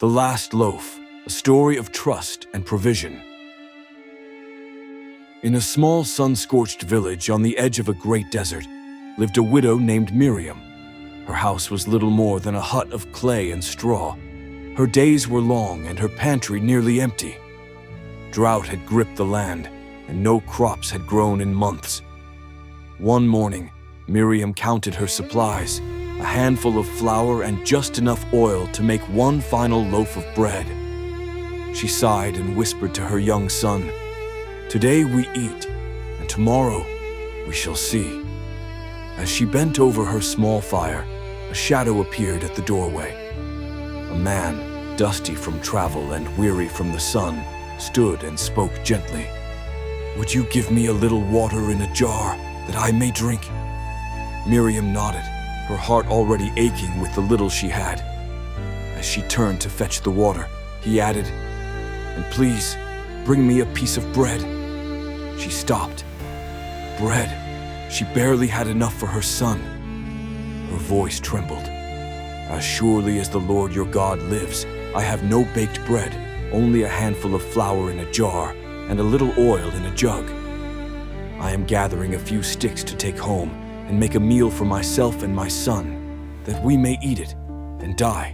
The Last Loaf, a story of trust and provision. In a small sun-scorched village on the edge of a great desert lived a widow named Miriam. Her house was little more than a hut of clay and straw. Her days were long and her pantry nearly empty. Drought had gripped the land, and no crops had grown in months. One morning, Miriam counted her supplies, a handful of flour and just enough oil to make one final loaf of bread. She sighed and whispered to her young son, "Today we eat, and tomorrow we shall see." As she bent over her small fire, a shadow appeared at the doorway. A man, dusty from travel and weary from the sun, stood and spoke gently. "Would you give me a little water in a jar that I may drink?" Miriam nodded, her heart already aching with the little she had. As she turned to fetch the water, he added, "And please, bring me a piece of bread." She stopped. Bread. She barely had enough for her son. Her voice trembled. "As surely as the Lord your God lives, I have no baked bread, only a handful of flour in a jar and a little oil in a jug. I am gathering a few sticks to take home and make a meal for myself and my son, that we may eat it and die."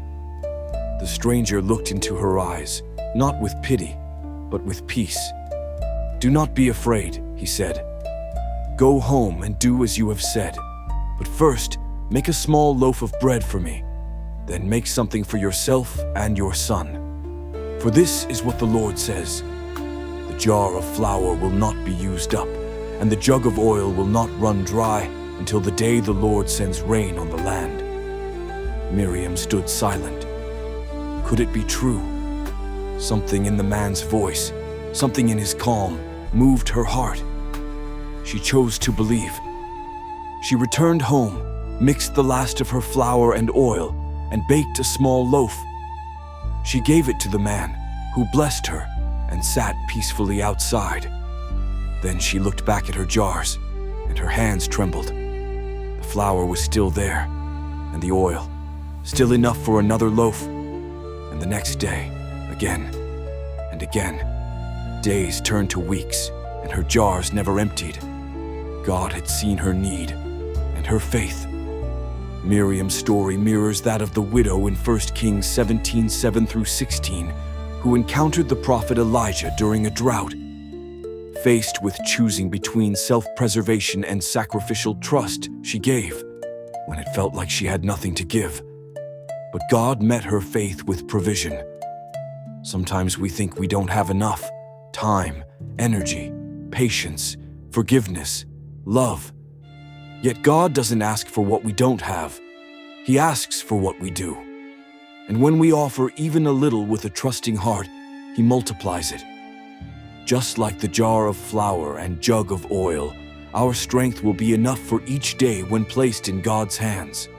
The stranger looked into her eyes, not with pity, but with peace. "Do not be afraid," he said. "Go home and do as you have said. But first, make a small loaf of bread for me. Then make something for yourself and your son. For this is what the Lord says: the jar of flour will not be used up, and the jug of oil will not run dry until the day the Lord sends rain on the land." Miriam stood silent. Could it be true? Something in the man's voice, something in his calm, moved her heart. She chose to believe. She returned home, mixed the last of her flour and oil, and baked a small loaf. She gave it to the man, who blessed her and sat peacefully outside. Then she looked back at her jars, and her hands trembled. The flour was still there, and the oil, still enough for another loaf. And the next day, again and again. Days turned to weeks, and her jars never emptied. God had seen her need and her faith. Miriam's story mirrors that of the widow in 1 Kings 17:7-16, who encountered the prophet Elijah during a drought. Faced with choosing between self-preservation and sacrificial trust, she gave when it felt like she had nothing to give. But God met her faith with provision. Sometimes we think we don't have enough: time, energy, patience, forgiveness, love. Yet God doesn't ask for what we don't have. He asks for what we do. And when we offer even a little with a trusting heart, He multiplies it. Just like the jar of flour and jug of oil, our strength will be enough for each day when placed in God's hands.